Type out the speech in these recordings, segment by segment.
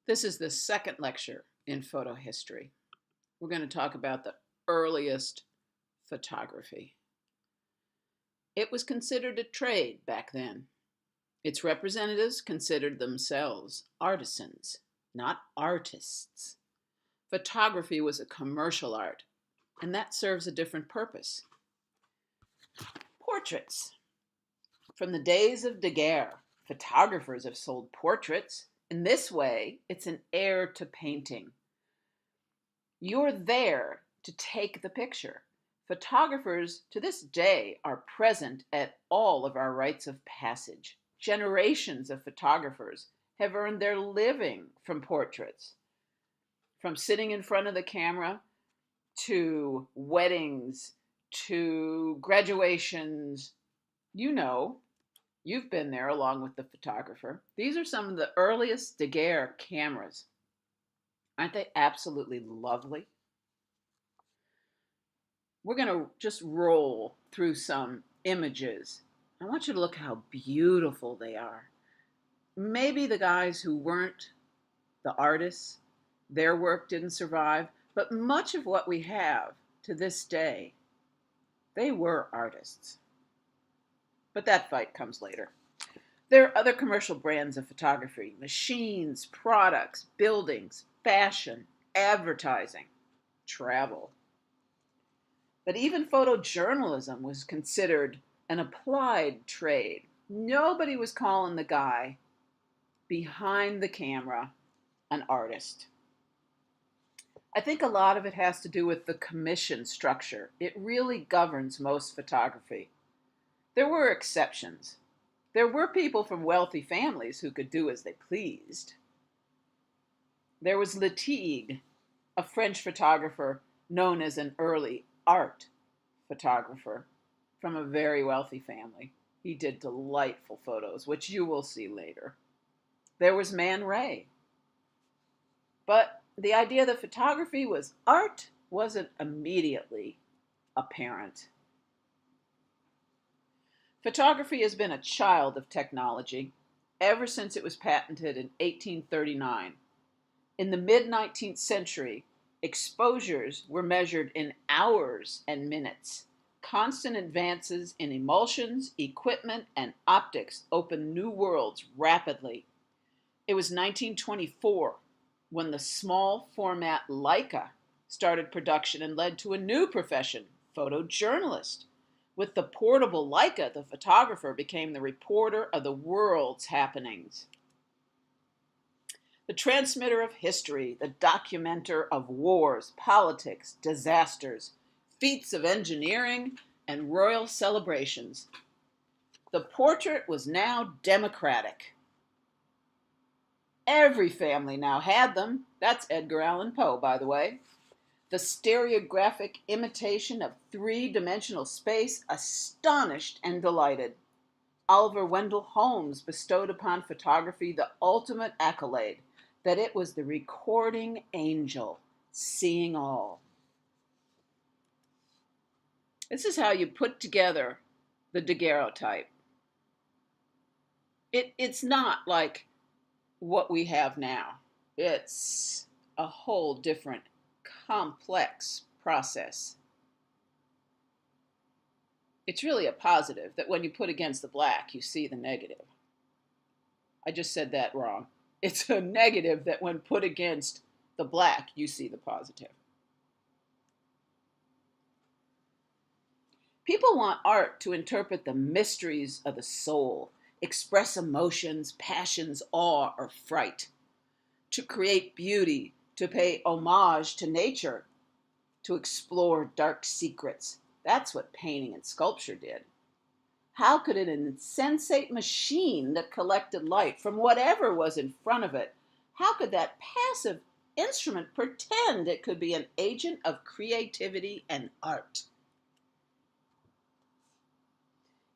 This is the second lecture in photo history. We're going to talk about the earliest photography. It was considered a trade back then. Its representatives considered themselves artisans, not artists. Photography was a commercial art, and that serves a different purpose. Portraits. From the days of daguerre, photographers have sold portraits. In this way, it's an heir to painting. You're there to take the picture. Photographers to this day are present at all of our rites of passage. Generations of photographers have earned their living from portraits. From sitting in front of the camera to weddings to graduations, you've been there along with the photographer. These are some of the earliest daguerre cameras. Aren't they absolutely lovely? We're going to just roll through some images. I want you to look how beautiful they are. Maybe the guys who weren't the artists, their work didn't survive, but much of what we have to this day, they were artists. But that fight comes later. There are other commercial brands of photography: machines, products, buildings, fashion, advertising, travel. But even photojournalism was considered an applied trade. Nobody was calling the guy behind the camera an artist. I think a lot of it has to do with the commission structure. It really governs most photography. There were exceptions. There were people from wealthy families who could do as they pleased. There was Letigue, a French photographer known as an early art photographer from a very wealthy family. He did delightful photos, which you will see later. There was Man Ray. But the idea that photography was art wasn't immediately apparent. Photography has been a child of technology ever since it was patented in 1839. In the mid-19th century, exposures were measured in hours and minutes. Constant advances in emulsions, equipment, and optics opened new worlds rapidly. It was 1924 when the small format Leica started production and led to a new profession, photojournalist. With the portable Leica, the photographer became the reporter of the world's happenings. The transmitter of history, the documenter of wars, politics, disasters, feats of engineering, and royal celebrations. The portrait was now democratic. Every family now had them. That's Edgar Allan Poe, by the way. The stereographic imitation of three-dimensional space astonished and delighted. Oliver Wendell Holmes bestowed upon photography the ultimate accolade, that it was the recording angel, seeing all. This is how you put together the daguerreotype. It's not like what we have now. It's a whole different complex process. It's really a positive that when you put against the black, you see the negative. I just said that wrong. It's a negative that when put against the black, you see the positive. People want art to interpret the mysteries of the soul, express emotions, passions, awe, or fright, to create beauty, to pay homage to nature, to explore dark secrets. That's what painting and sculpture did. How could an insensate machine that collected light from whatever was in front of it, how could that passive instrument pretend it could be an agent of creativity and art?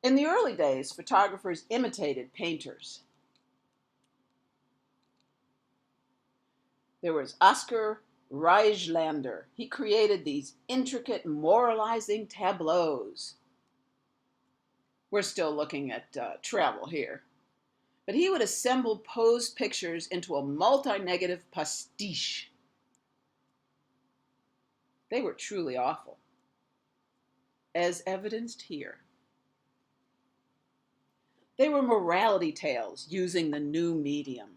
In the early days, photographers imitated painters. There was Oscar Reislander. He created these intricate moralizing tableaus. We're still looking at travel here. But he would assemble posed pictures into a multi-negative pastiche. They were truly awful, as evidenced here. They were morality tales using the new medium.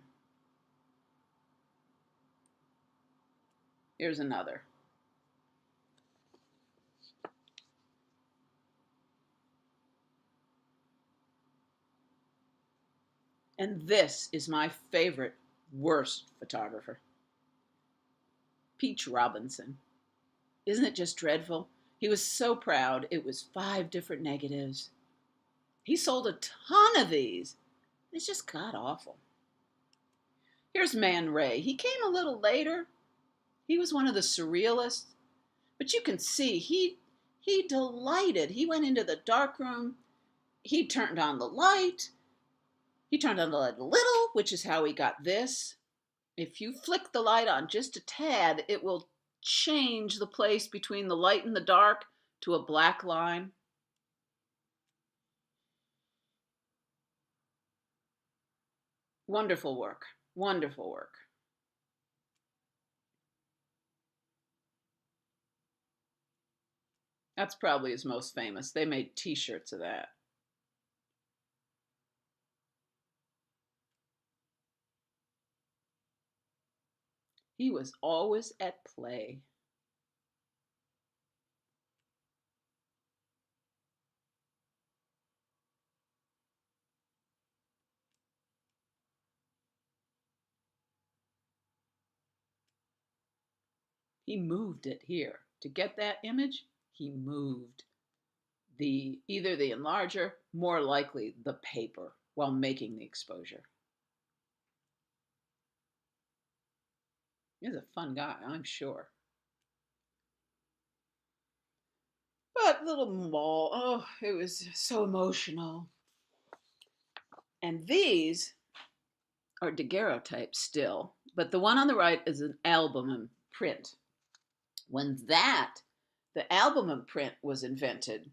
Here's another. And this is my favorite, worst photographer, Peach Robinson. Isn't it just dreadful? He was so proud. It was 5 different negatives. He sold a ton of these. It's just god awful. Here's Man Ray. He came a little later. He was one of the surrealists. But you can see he delighted. He went into the darkroom. He turned on the light. He turned on the light a little, which is how he got this. If you flick the light on just a tad, it will change the place between the light and the dark to a black line. Wonderful work. Wonderful work. That's probably his most famous. They made t-shirts of that. He was always at play. He moved it here. To get that image, he moved either the enlarger, more likely the paper, while making the exposure. He's a fun guy, I'm sure. But little Maul, oh, it was so emotional. And these are daguerreotypes still, but the one on the right is an album print. When the album print was invented,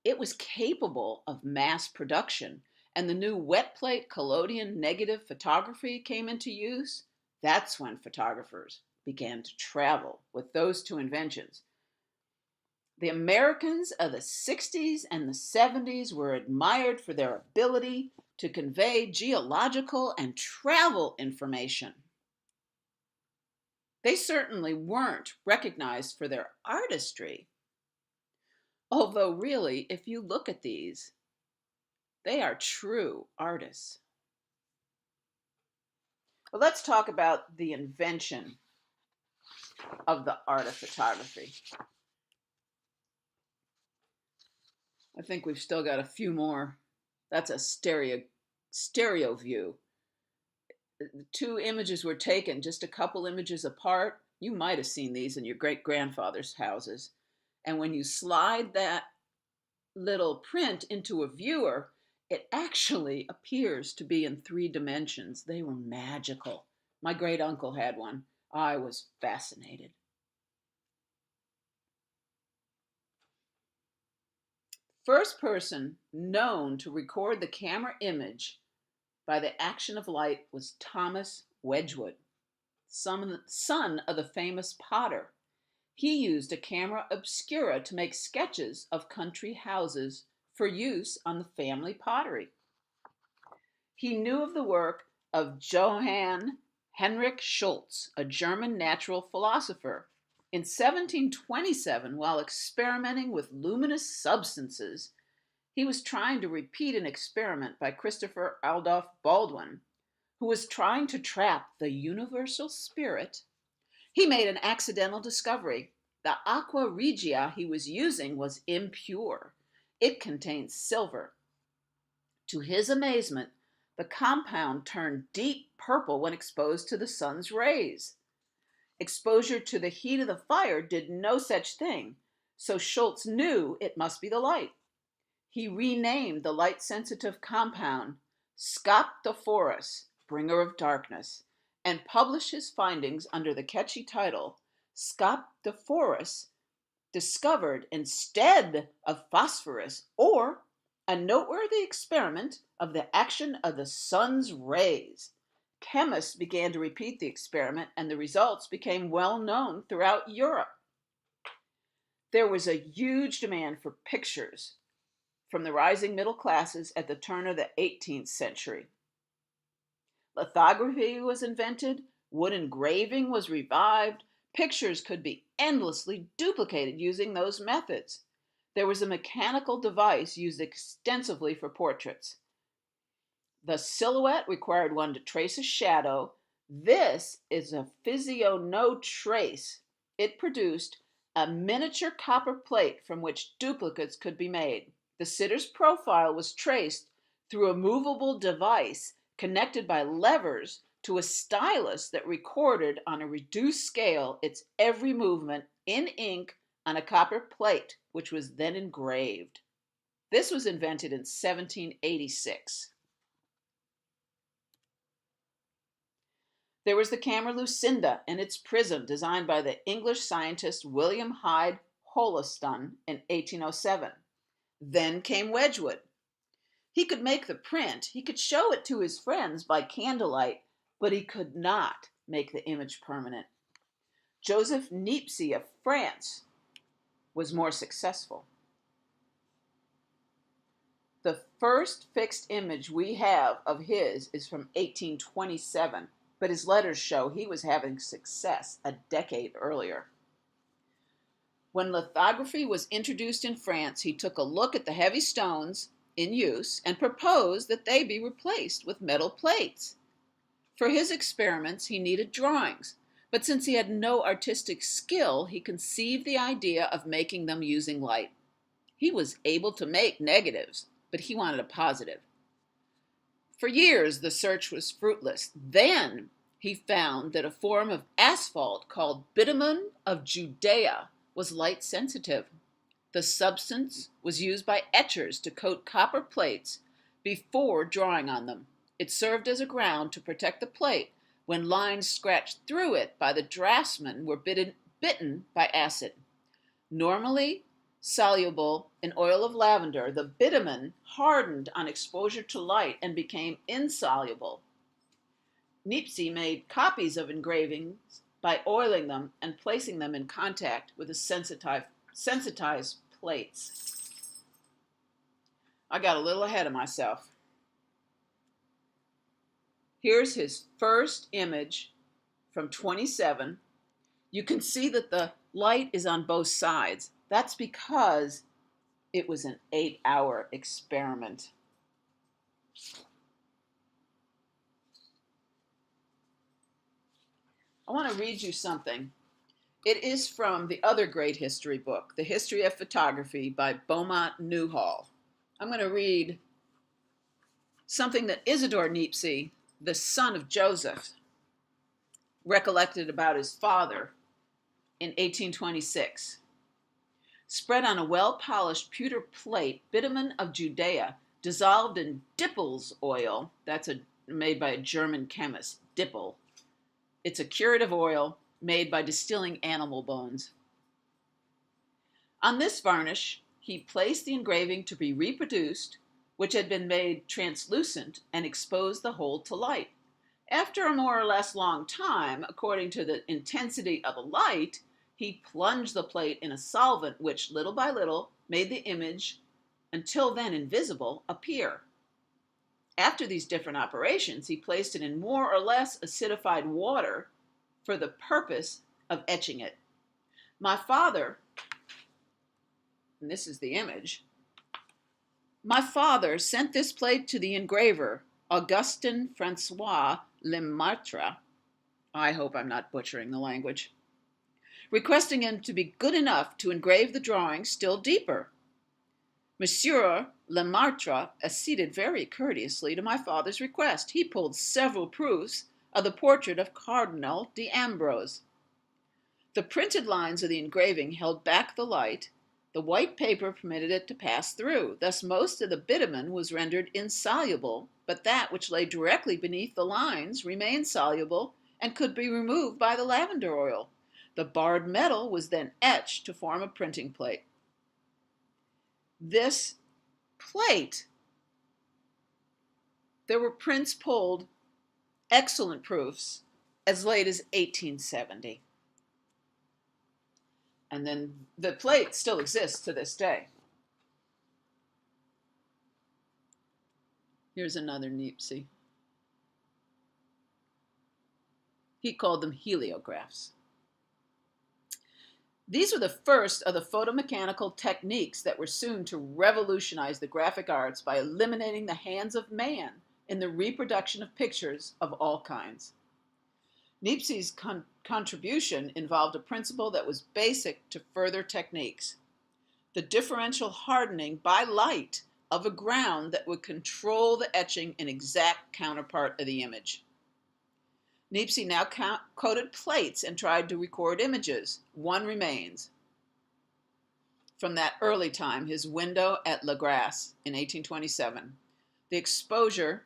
it was capable of mass production, and the new wet plate collodion negative photography came into use. That's when photographers began to travel with those 2 inventions. The Americans of the 60s and the 70s were admired for their ability to convey geological and travel information. They certainly weren't recognized for their artistry. Although really, if you look at these, they are true artists. Well, let's talk about the invention of the art of photography. I think we've still got a few more. That's a stereo view. The 2 images were taken just a couple images apart. You might have seen these in your great-grandfather's houses. And when you slide that little print into a viewer, it actually appears to be in 3 dimensions. They were magical. My great uncle had one. I was fascinated. First person known to record the camera image by the action of light was Thomas Wedgwood, son of the famous potter. He used a camera obscura to make sketches of country houses for use on the family pottery. He knew of the work of Johann Heinrich Schultz, a German natural philosopher. In 1727, while experimenting with luminous substances, he was trying to repeat an experiment by Christopher Adolph Baldwin, who was trying to trap the universal spirit. He made an accidental discovery. The aqua regia he was using was impure. It contained silver. To his amazement, the compound turned deep purple when exposed to the sun's rays. Exposure to the heat of the fire did no such thing, so Schultz knew it must be the light. He renamed the light-sensitive compound Scoptophorus, bringer of darkness, and published his findings under the catchy title Scoptophorus discovered instead of phosphorus or a noteworthy experiment of the action of the sun's rays. Chemists began to repeat the experiment, and the results became well known throughout Europe. There was a huge demand for pictures from the rising middle classes at the turn of the 18th century. Lithography was invented, wood engraving was revived, pictures could be endlessly duplicated using those methods. There was a mechanical device used extensively for portraits. The silhouette required one to trace a shadow. This is a physio-no-trace. It produced a miniature copper plate from which duplicates could be made. The sitter's profile was traced through a movable device connected by levers to a stylus that recorded on a reduced scale its every movement in ink on a copper plate, which was then engraved. This was invented in 1786. There was the camera Lucinda and its prism, designed by the English scientist William Hyde Wollaston in 1807. Then came Wedgwood. He could make the print, he could show it to his friends by candlelight, but he could not make the image permanent. Joseph Niepce of France was more successful. The first fixed image we have of his is from 1827. But his letters show he was having success a decade earlier. When lithography was introduced in France, he took a look at the heavy stones in use and proposed that they be replaced with metal plates. For his experiments, he needed drawings, but since he had no artistic skill, he conceived the idea of making them using light. He was able to make negatives, but he wanted a positive. For years, the search was fruitless. Then he found that a form of asphalt called bitumen of Judea was light sensitive. The substance was used by etchers to coat copper plates before drawing on them. It served as a ground to protect the plate when lines scratched through it by the draftsman were bitten by acid. Normally soluble in oil of lavender, the bitumen hardened on exposure to light and became insoluble. Niepce made copies of engravings by oiling them and placing them in contact with the sensitized plates. I got a little ahead of myself. Here's his first image from 27. You can see that the light is on both sides. That's because it was an 8-hour experiment. I want to read you something. It is from the other great history book, The History of Photography by Beaumont Newhall. I'm going to read something that Isidore Niepce, the son of Joseph, recollected about his father in 1826. Spread on a well-polished pewter plate, bitumen of Judea, dissolved in Dippel's oil. That's made by a German chemist, Dippel. It's a curative oil made by distilling animal bones. On this varnish, he placed the engraving to be reproduced, which had been made translucent, and exposed the whole to light. After a more or less long time, according to the intensity of the light, he plunged the plate in a solvent which, little by little, made the image, until then invisible, appear. After these different operations, he placed it in more or less acidified water for the purpose of etching it. My father, and this is the image, my father sent this plate to the engraver, Augustin Francois Lemaitre. I hope I'm not butchering the language. Requesting him to be good enough to engrave the drawing still deeper. Monsieur Lemaitre acceded very courteously to my father's request. He pulled several proofs of the portrait of Cardinal d'Ambrose. The printed lines of the engraving held back the light. The white paper permitted it to pass through. Thus most of the bitumen was rendered insoluble, but that which lay directly beneath the lines remained soluble and could be removed by the lavender oil. The barred metal was then etched to form a printing plate. This plate, there were prints pulled, excellent proofs, as late as 1870. And then the plate still exists to this day. Here's another Niepce. He called them heliographs. These were the first of the photomechanical techniques that were soon to revolutionize the graphic arts by eliminating the hands of man in the reproduction of pictures of all kinds. Niepce's contribution involved a principle that was basic to further techniques: the differential hardening by light of a ground that would control the etching an exact counterpart of the image. Niepce now coated plates and tried to record images. One remains. From that early time, his window at La Grasse in 1827. The exposure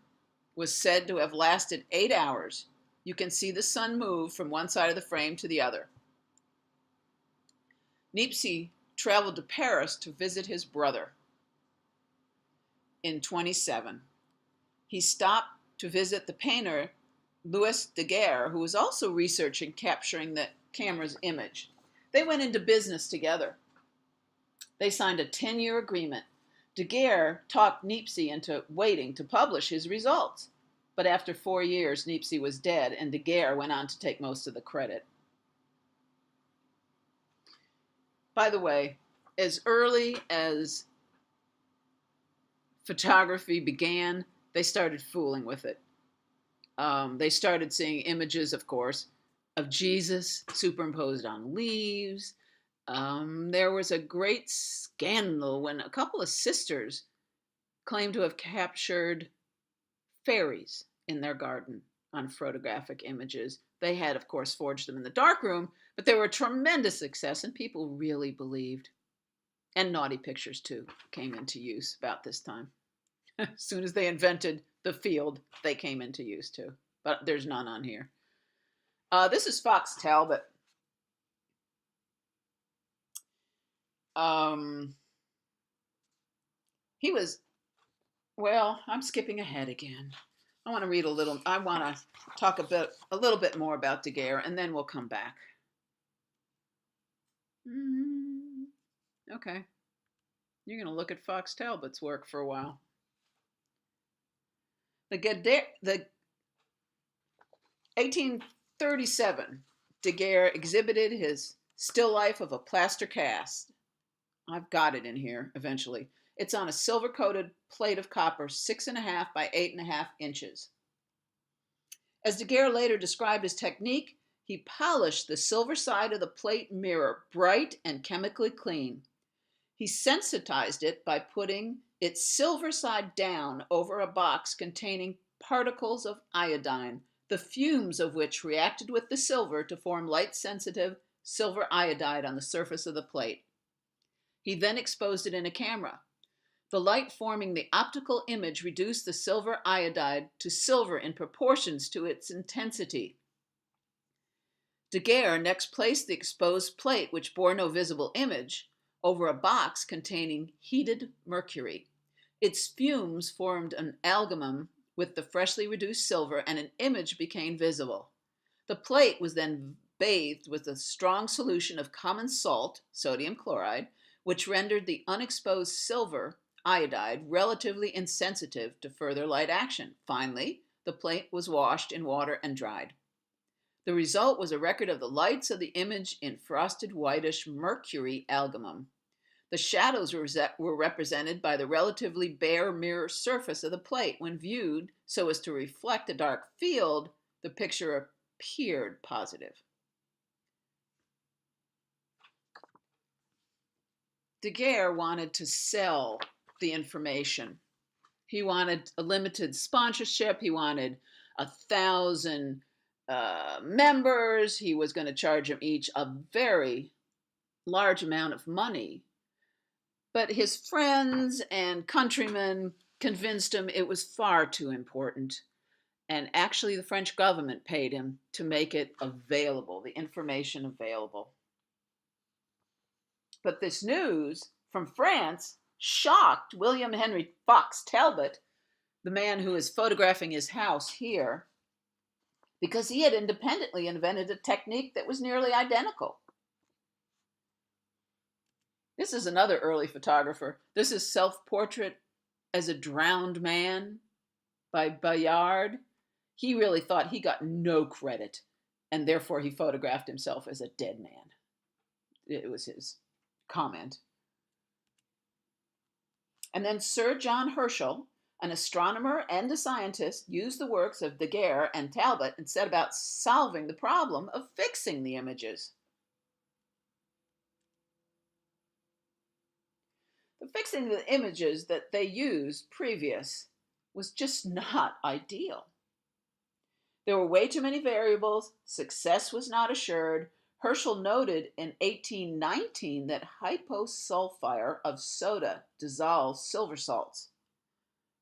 was said to have lasted 8 hours. You can see the sun move from one side of the frame to the other. Niepce traveled to Paris to visit his brother in 27. He stopped to visit the painter Louis Daguerre, who was also researching capturing the camera's image. They went into business together. They signed a 10-year agreement. Daguerre talked Niepce into waiting to publish his results. But after 4 years, Niepce was dead, and Daguerre went on to take most of the credit. By the way, as early as photography began, they started fooling with it. They started seeing images, of course, of Jesus superimposed on leaves. There was a great scandal when a couple of sisters claimed to have captured fairies in their garden on photographic images. They had, of course, forged them in the darkroom, but they were a tremendous success, and people really believed. And naughty pictures, too, came into use about this time. As soon as they invented the field, they came into use, too. But there's none on here. This is Fox Talbot. He was, well, I'm skipping ahead again. I want to talk a little bit more about Daguerre, and then we'll come back. Okay. You're going to look at Fox Talbot's work for a while. The 1837, Daguerre exhibited his still life of a plaster cast. I've got it in here eventually. It's on a silver-coated plate of copper, 6.5 by 8.5 inches. As Daguerre later described his technique, he polished the silver side of the plate mirror bright and chemically clean. He sensitized it by putting its silver side down over a box containing particles of iodine, the fumes of which reacted with the silver to form light-sensitive silver iodide on the surface of the plate. He then exposed it in a camera. The light forming the optical image reduced the silver iodide to silver in proportions to its intensity. Daguerre next placed the exposed plate, which bore no visible image, over a box containing heated mercury. Its fumes formed an amalgam with the freshly reduced silver, and an image became visible. The plate was then bathed with a strong solution of common salt, sodium chloride, which rendered the unexposed silver iodide relatively insensitive to further light action. Finally, the plate was washed in water and dried. The result was a record of the lights of the image in frosted whitish mercury amalgam. The shadows were represented by the relatively bare mirror surface of the plate. When viewed so as to reflect a dark field, the picture appeared positive. Daguerre wanted to sell the information. He wanted a limited sponsorship. He wanted 1,000 members. He was going to charge them each a very large amount of money. But his friends and countrymen convinced him it was far too important. And actually, the French government paid him to make it available, the information available. But this news from France shocked William Henry Fox Talbot, the man who is photographing his house here, because he had independently invented a technique that was nearly identical. This is another early photographer. This is Self-Portrait as a Drowned Man by Bayard. He really thought he got no credit, and therefore he photographed himself as a dead man. It was his comment. And then Sir John Herschel, an astronomer and a scientist, used the works of Daguerre and Talbot and set about solving the problem of fixing the images. The fixing the images that they used previous was just not ideal. There were way too many variables, success was not assured. Herschel noted in 1819 that hyposulfire of soda dissolves silver salts.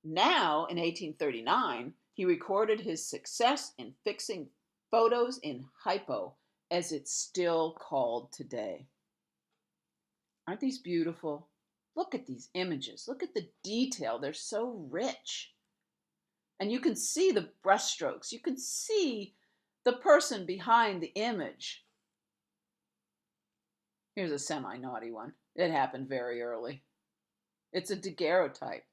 Now, in 1839, he recorded his success in fixing photos in hypo, as it's still called today. Aren't these beautiful? Look at these images. Look at the detail. They're so rich. And you can see the brushstrokes. You can see the person behind the image. Here's a semi-naughty one. It happened very early. It's a daguerreotype.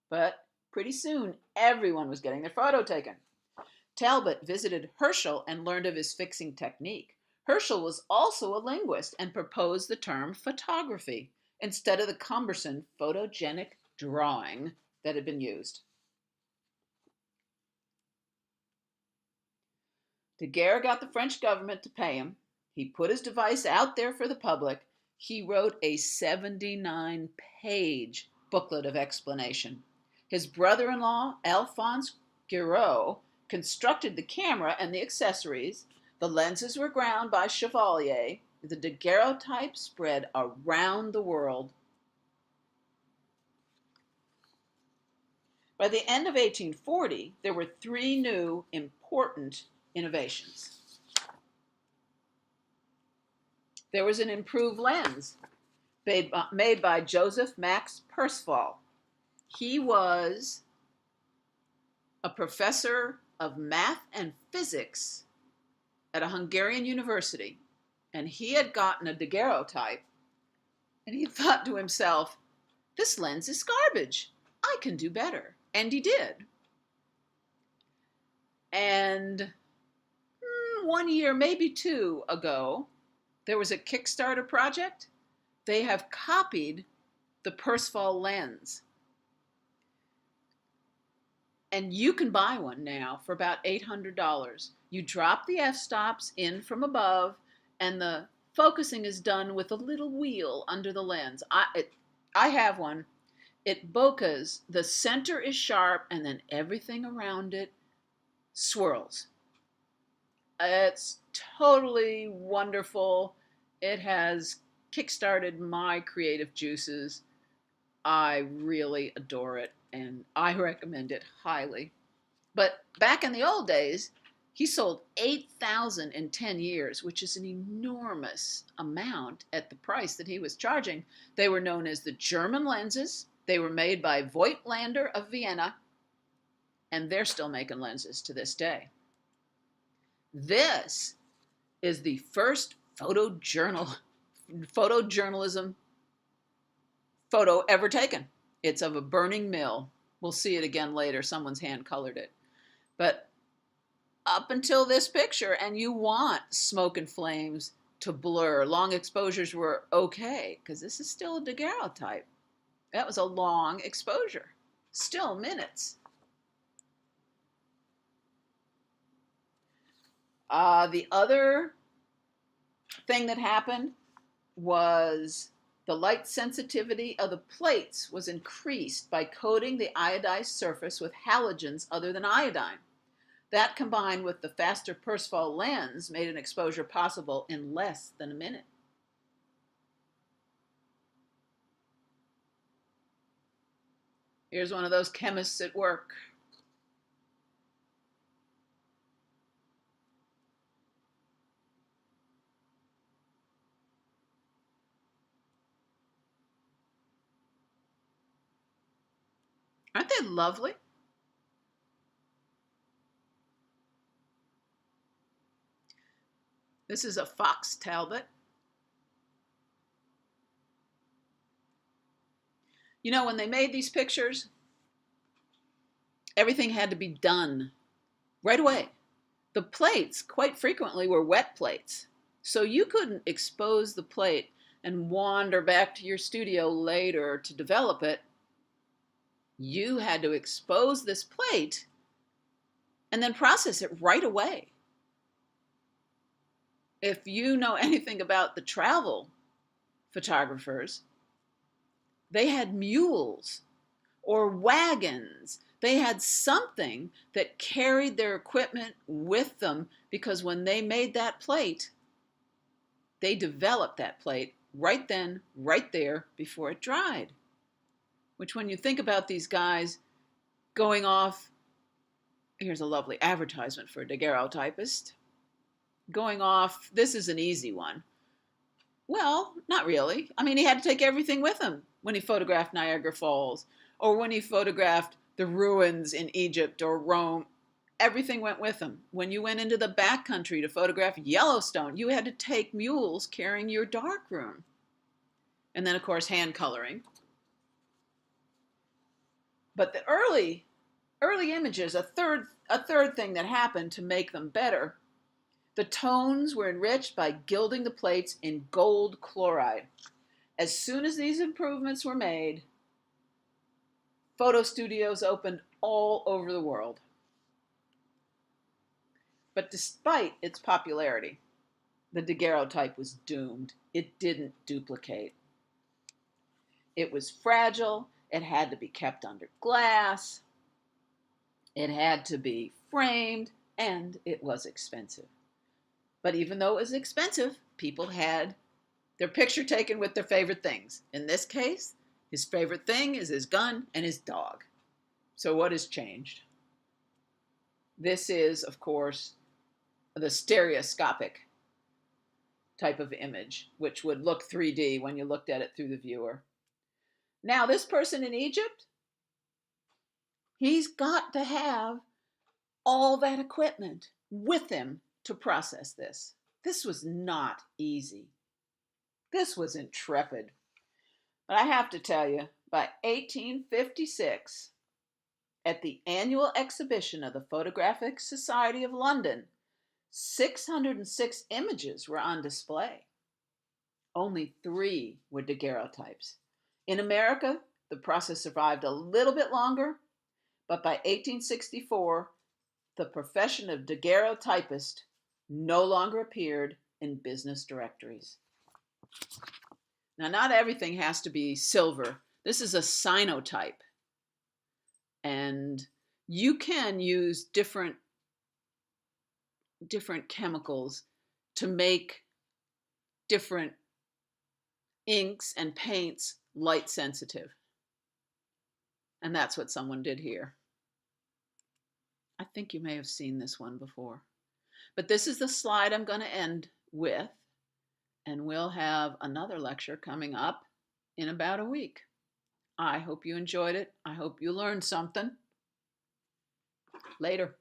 But pretty soon, everyone was getting their photo taken. Talbot visited Herschel and learned of his fixing technique. Herschel was also a linguist and proposed the term photography instead of the cumbersome photogenic drawing that had been used. Daguerre got the French government to pay him. He put his device out there for the public. He wrote a 79-page booklet of explanation. His brother-in-law, Alphonse Giraud, constructed the camera and the accessories. The lenses were ground by Chevalier. The daguerreotype spread around the world. By the end of 1840, there were 3 new important innovations. There was an improved lens made by Joseph Max Perceval. He was a professor of math and physics at a Hungarian university, and he had gotten a daguerreotype, and he thought to himself, this lens is garbage. I can do better. And he did. And 1 year, maybe 2 ago, there was a Kickstarter project. They have copied the Perceval lens. And you can buy one now for about $800. You drop the f-stops in from above, and the focusing is done with a little wheel under the lens. I have one. It bokehs. The center is sharp, and then everything around it swirls. It's totally wonderful. It has kickstarted my creative juices. I really adore it, and I recommend it highly. But back in the old days, he sold 8,000 in 10 years, which is an enormous amount at the price that he was charging. They were known as the German lenses. They were made by Voigtlander of Vienna, and they're still making lenses to this day. This is the first photojournalism photo ever taken. It's of a burning mill. We'll see it again later. Someone's hand colored it. But up until this picture, and you want smoke and flames to blur. Long exposures were okay, because this is still a daguerreotype. That was a long exposure. Still minutes. The other thing that happened was the light sensitivity of the plates was increased by coating the iodized surface with halogens other than iodine. That, combined with the faster Perceval lens, made an exposure possible in less than a minute. Here's one of those chemists at work. Aren't they lovely? This is a fox Talbot. You know, when they made these pictures, everything had to be done right away. The plates quite frequently were wet plates, so you couldn't expose the plate and wander back to your studio later to develop it. You had to expose this plate and then process it right away. If you know anything about the travel photographers, they had mules or wagons. They had something that carried their equipment with them, because when they made that plate, they developed that plate right then, right there, before it dried. Which, when you think about these guys going off, here's a lovely advertisement for a daguerreotypist. Going off, this is an easy one. Well, not really. I mean, he had to take everything with him when he photographed Niagara Falls, or when he photographed the ruins in Egypt or Rome. Everything went with him. When you went into the backcountry to photograph Yellowstone, you had to take mules carrying your darkroom. And then, of course, hand coloring. But the early images, a third thing that happened to make them better, the tones were enriched by gilding the plates in gold chloride. As soon as these improvements were made, photo studios opened all over the world. But despite its popularity, the daguerreotype was doomed. It didn't duplicate. It was fragile. It had to be kept under glass. It had to be framed, and it was expensive. But even though it was expensive, people had their picture taken with their favorite things. In this case, his favorite thing is his gun and his dog. So what has changed? This is, of course, the stereoscopic type of image, which would look 3D when you looked at it through the viewer. Now, this person in Egypt, he's got to have all that equipment with him to process this. This was not easy. This was intrepid. But I have to tell you, by 1856, at the annual exhibition of the Photographic Society of London, 606 images were on display. Only 3 were daguerreotypes. In America, the process survived a little bit longer, but by 1864, the profession of daguerreotypist no longer appeared in business directories. Now, not everything has to be silver. This is a cyanotype. And you can use different chemicals to make different inks and paints light sensitive. And that's what someone did here. I think you may have seen this one before. But this is the slide I'm going to end with. And we'll have another lecture coming up in about a week. I hope you enjoyed it. I hope you learned something. Later.